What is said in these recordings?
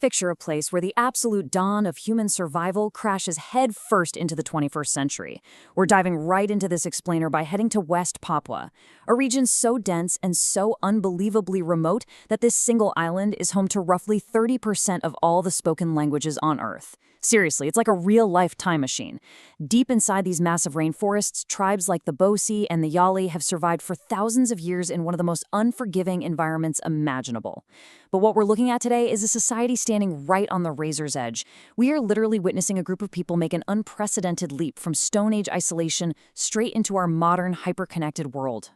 picture a place where the absolute dawn of human survival crashes headfirst into the 21st century. We're diving right into this explainer by heading to West Papua, a region so dense and so unbelievably remote that this single island is home to roughly 30% of all the spoken languages on Earth. Seriously, it's like a real-life time machine. Deep inside these massive rainforests, tribes like the Bosi and the Yali have survived for thousands of years in one of the most unforgiving environments imaginable. But what we're looking at today is a society standing right on the razor's edge. We are literally witnessing a group of people make an unprecedented leap from Stone Age isolation straight into our modern, hyper-connected world.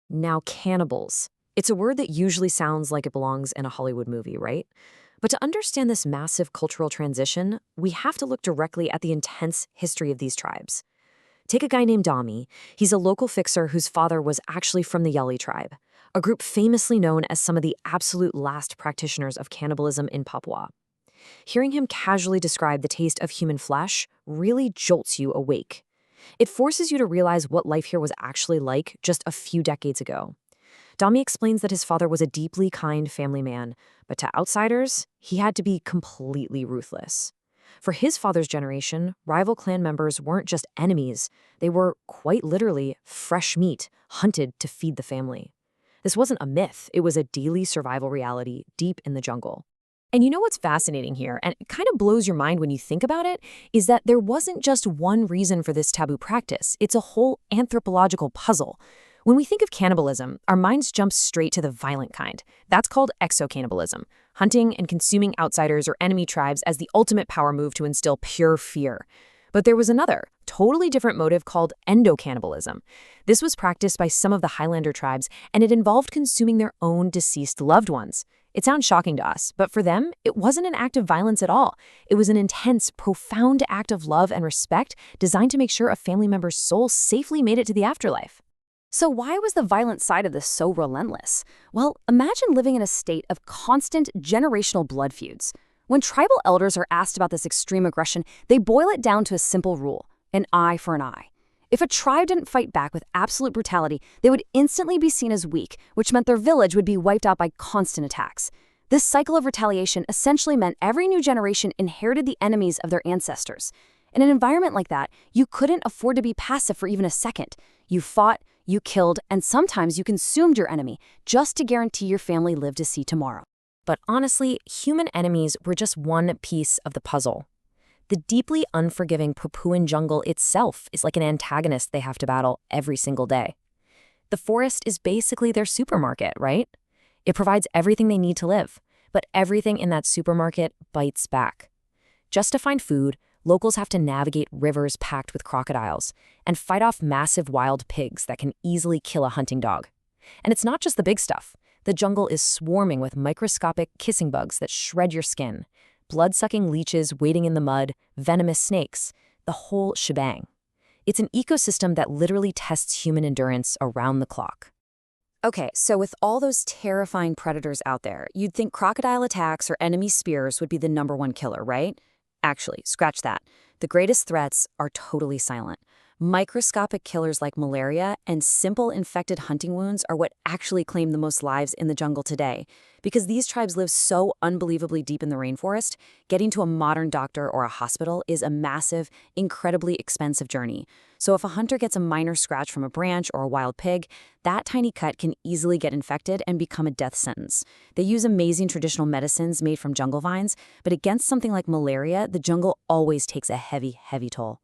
Now, cannibals. It's a word that usually sounds like it belongs in a Hollywood movie, right? But to understand this massive cultural transition, we have to look directly at the intense history of these tribes. Take a guy named Dami. He's a local fixer whose father was actually from the Yali tribe, a group famously known as some of the absolute last practitioners of cannibalism in Papua. Hearing him casually describe the taste of human flesh really jolts you awake. It forces you to realize what life here was actually like just a few decades ago. Dami explains that his father was a deeply kind family man, but to outsiders, he had to be completely ruthless. For his father's generation, rival clan members weren't just enemies, they were, quite literally, fresh meat, hunted to feed the family. This wasn't a myth, it was a daily survival reality deep in the jungle. And you know what's fascinating here, and it kind of blows your mind when you think about it, is that there wasn't just one reason for this taboo practice, it's a whole anthropological puzzle. When we think of cannibalism, our minds jump straight to the violent kind. That's called exocannibalism, hunting and consuming outsiders or enemy tribes as the ultimate power move to instill pure fear. But there was another, totally different motive called endocannibalism. This was practiced by some of the Highlander tribes, and it involved consuming their own deceased loved ones. It sounds shocking to us, but for them, it wasn't an act of violence at all. It was an intense, profound act of love and respect designed to make sure a family member's soul safely made it to the afterlife. So why was the violent side of this so relentless? Well, imagine living in a state of constant generational blood feuds. When tribal elders are asked about this extreme aggression, they boil it down to a simple rule: an eye for an eye. If a tribe didn't fight back with absolute brutality, they would instantly be seen as weak, which meant their village would be wiped out by constant attacks. This cycle of retaliation essentially meant every new generation inherited the enemies of their ancestors. In an environment like that, you couldn't afford to be passive for even a second. You fought, you killed, and sometimes you consumed your enemy just to guarantee your family lived to see tomorrow. But honestly, human enemies were just one piece of the puzzle. The deeply unforgiving Papuan jungle itself is like an antagonist they have to battle every single day. The forest is basically their supermarket, right? It provides everything they need to live, but everything in that supermarket bites back. Just to find food, locals have to navigate rivers packed with crocodiles and fight off massive wild pigs that can easily kill a hunting dog. And it's not just the big stuff. The jungle is swarming with microscopic kissing bugs that shred your skin, blood-sucking leeches wading in the mud, venomous snakes, the whole shebang. It's an ecosystem that literally tests human endurance around the clock. Okay, so with all those terrifying predators out there, you'd think crocodile attacks or enemy spears would be the #1 killer, right? Actually, scratch that. The greatest threats are totally silent. Microscopic killers like malaria and simple infected hunting wounds are what actually claim the most lives in the jungle today. Because these tribes live so unbelievably deep in the rainforest, getting to a modern doctor or a hospital is a massive, incredibly expensive journey. So if a hunter gets a minor scratch from a branch or a wild pig, that tiny cut can easily get infected and become a death sentence. They use amazing traditional medicines made from jungle vines, but against something like malaria, the jungle always takes a heavy, heavy toll.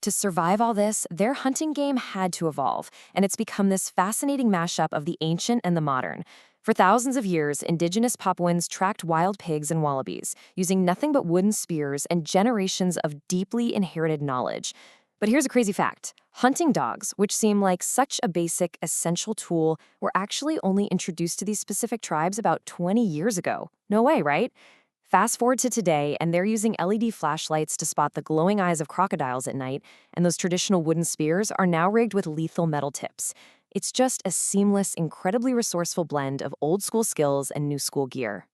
To survive all this, their hunting game had to evolve, and it's become this fascinating mashup of the ancient and the modern. For thousands of years, indigenous Papuans tracked wild pigs and wallabies, using nothing but wooden spears and generations of deeply inherited knowledge. But here's a crazy fact. Hunting dogs, which seem like such a basic, essential tool, were actually only introduced to these specific tribes about 20 years ago. No way, right? Fast forward to today, and they're using LED flashlights to spot the glowing eyes of crocodiles at night, and those traditional wooden spears are now rigged with lethal metal tips. It's just a seamless, incredibly resourceful blend of old-school skills and new-school gear.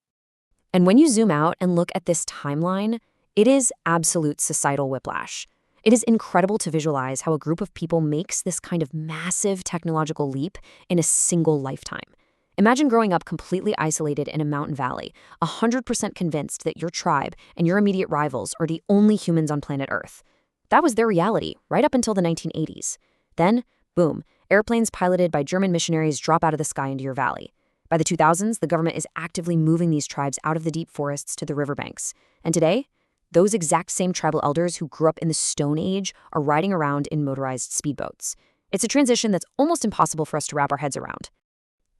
And when you zoom out and look at this timeline, it is absolute societal whiplash. It is incredible to visualize how a group of people makes this kind of massive technological leap in a single lifetime. Imagine growing up completely isolated in a mountain valley, 100% convinced that your tribe and your immediate rivals are the only humans on planet Earth. That was their reality, right up until the 1980s. Then, boom, airplanes piloted by German missionaries drop out of the sky into your valley. By the 2000s, the government is actively moving these tribes out of the deep forests to the riverbanks. And today, those exact same tribal elders who grew up in the Stone Age are riding around in motorized speedboats. It's a transition that's almost impossible for us to wrap our heads around.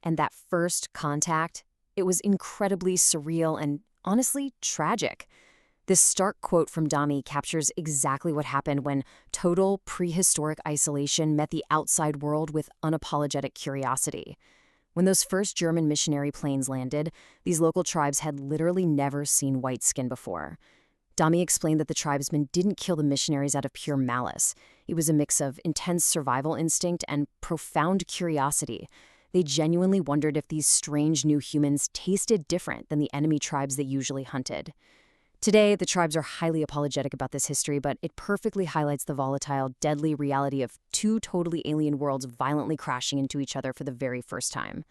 And that first contact, it was incredibly surreal and honestly tragic. This stark quote from Dami captures exactly what happened when total prehistoric isolation met the outside world with unapologetic curiosity. When those first German missionary planes landed, these local tribes had literally never seen white skin before. Dami explained that the tribesmen didn't kill the missionaries out of pure malice. It was a mix of intense survival instinct and profound curiosity. They genuinely wondered if these strange new humans tasted different than the enemy tribes that usually hunted. Today, the tribes are highly apologetic about this history, but it perfectly highlights the volatile, deadly reality of two totally alien worlds violently crashing into each other for the very first time.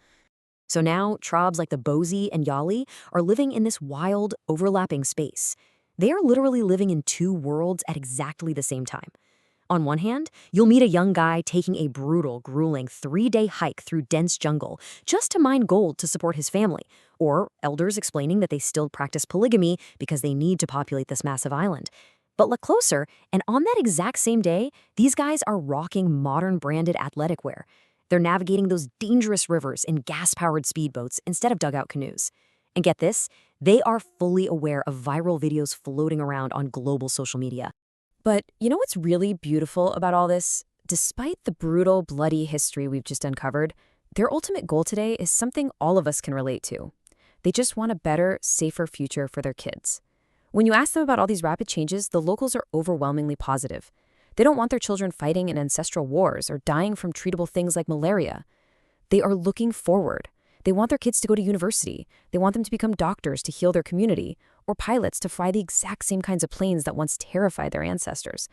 So now, tribes like the Bozi and Yali are living in this wild, overlapping space. They are literally living in two worlds at exactly the same time. On one hand, you'll meet a young guy taking a brutal, grueling 3-day hike through dense jungle just to mine gold to support his family, or elders explaining that they still practice polygamy because they need to populate this massive island. But look closer, and on that exact same day, these guys are rocking modern branded athletic wear. They're navigating those dangerous rivers in gas-powered speedboats instead of dugout canoes. And get this, they are fully aware of viral videos floating around on global social media. But you know what's really beautiful about all this? Despite the brutal, bloody history we've just uncovered, their ultimate goal today is something all of us can relate to. They just want a better, safer future for their kids. When you ask them about all these rapid changes, the locals are overwhelmingly positive. They don't want their children fighting in ancestral wars or dying from treatable things like malaria. They are looking forward. They want their kids to go to university. They want them to become doctors to heal their community, or pilots to fly the exact same kinds of planes that once terrified their ancestors.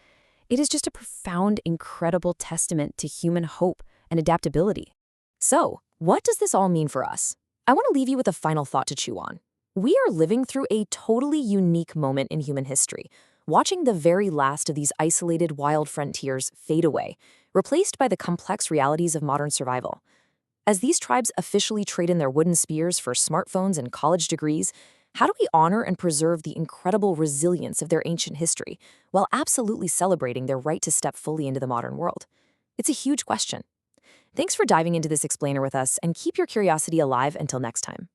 It is just a profound, incredible testament to human hope and adaptability. So, what does this all mean for us? I want to leave you with a final thought to chew on. We are living through a totally unique moment in human history, watching the very last of these isolated wild frontiers fade away, replaced by the complex realities of modern survival. As these tribes officially trade in their wooden spears for smartphones and college degrees, how do we honor and preserve the incredible resilience of their ancient history while absolutely celebrating their right to step fully into the modern world? It's a huge question. Thanks for diving into this explainer with us, and keep your curiosity alive until next time.